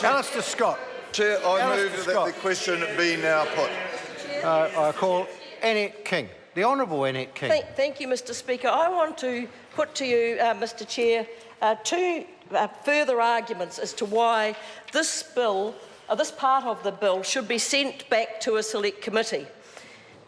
Alistair Scott. Chair, I move that the question be now put. I call Annette King. The Honourable Annette King. Thank you, Mr Speaker. I want to put to you, Mr Chair, two further arguments as to why this bill, this part of the bill, should be sent back to a select committee.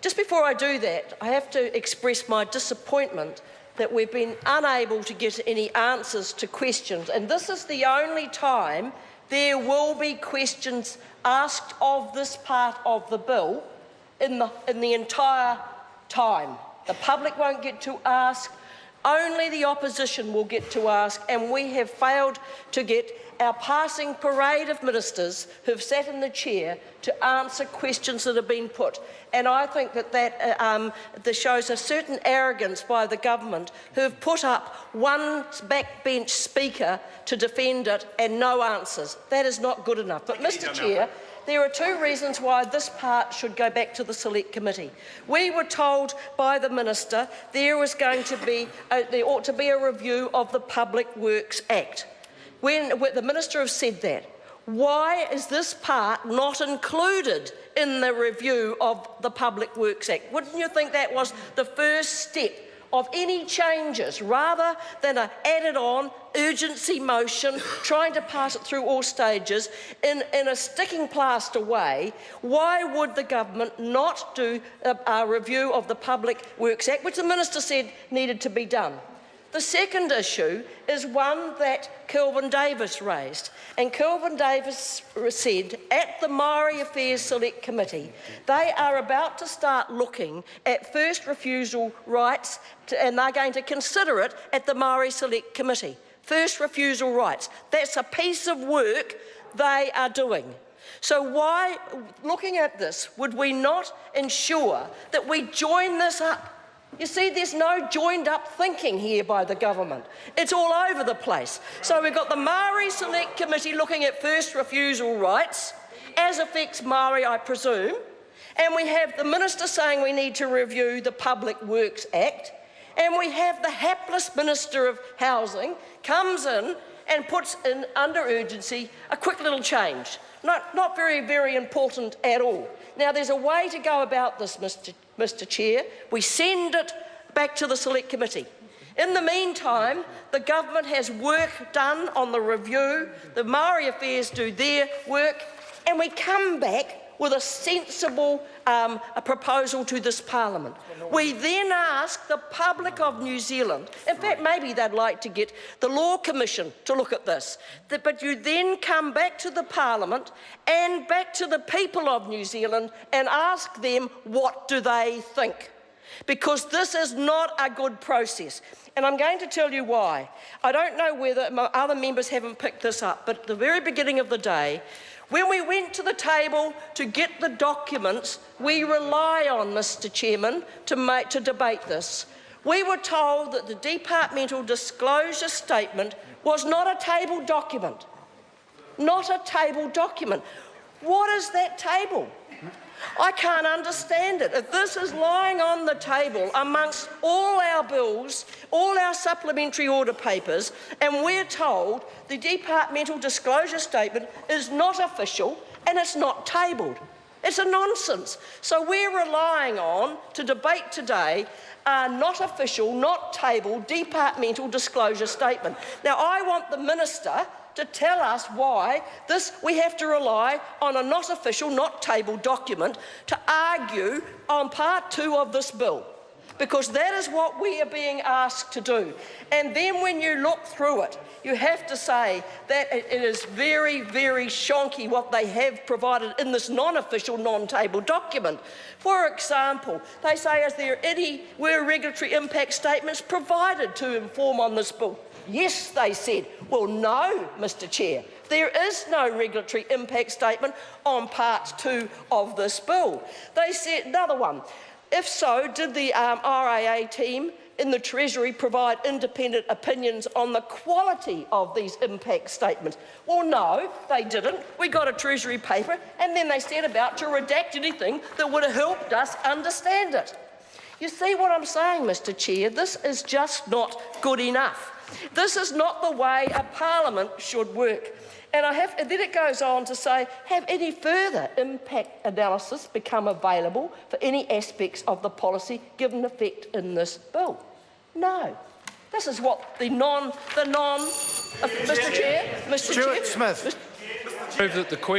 Just before I do that, I have to express my disappointment that we've been unable to get any answers to questions, and this is the only time there will be questions asked of this part of the bill in the entire time. The public won't get to ask, only the opposition will get to ask, and we have failed to get our passing parade of ministers who've sat in the chair to answer questions that have been put. And I think that shows a certain arrogance by the government, who have put up one backbench speaker to defend it and no answers. That is not good enough. But, Mr Chair, there are two reasons why this part should go back to the Select Committee. We were told by the Minister there ought to be a review of the Public Works Act. When the Minister has said that, why is this part not included in the review of the Public Works Act? Wouldn't you think that was the first step of any changes, rather than an added-on urgency motion trying to pass it through all stages in a sticking plaster way? Why would the government not do a review of the Public Works Act, which the Minister said needed to be done? The second issue is one that Kelvin Davis raised, and Kelvin Davis said at the Maori Affairs Select Committee they are about to start looking at first refusal rights, and they're going to consider it at the Maori Select Committee. First refusal rights, that's a piece of work they are doing. So why, looking at this, would we not ensure that we join this up? You see, there's no joined-up thinking here by the government. It's all over the place. So we've got the Maori Select Committee looking at first refusal rights, as affects Maori, I presume, and we have the Minister saying we need to review the Public Works Act, and we have the hapless Minister of Housing comes in and puts in, under urgency, a quick little change. Not very, very important at all. Now, there's a way to go about this, Mr Chair. We send it back to the Select Committee. In the meantime, the government has work done on the review, the Maori Affairs do their work, and we come back with a sensible a proposal to this Parliament. We then ask the public of New Zealand, in fact maybe they'd like to get the Law Commission to look at this, but you then come back to the Parliament and back to the people of New Zealand and ask them what do they think. Because this is not a good process. And I'm going to tell you why. I don't know whether other members haven't picked this up, but at the very beginning of the day, when we went to the table to get the documents we rely on, Mr Chairman, to debate this, we were told that the departmental disclosure statement was not a tabled document. Not a tabled document. What is that table? I can't understand it. If this is lying on the table amongst all our bills, all our supplementary order papers, and we're told the departmental disclosure statement is not official and it's not tabled. It's a nonsense. So we're relying on, to debate today, a not official, not tabled departmental disclosure statement. Now, I want the Minister to tell us why we have to rely on a not official, not tabled document to argue on part 2 of this bill, because that is what we are being asked to do. And then when you look through it, you have to say that it is very, very shonky what they have provided in this non-official, non-tabled document. For example, they say, were regulatory impact statements provided to inform on this bill? Yes, they said. Well, no, Mr Chair. There is no regulatory impact statement on part 2 of this bill. They said, another one, if so, did the RAA team in the Treasury provide independent opinions on the quality of these impact statements? Well, no, they didn't. We got a Treasury paper and then they set about to redact anything that would have helped us understand it. You see what I'm saying, Mr Chair? This is just not good enough. This is not the way a parliament should work. And then it goes on to say, have any further impact analysis become available for any aspects of the policy given effect in this bill? No. This is what Mr. Chair. Stuart Smith. Move that the question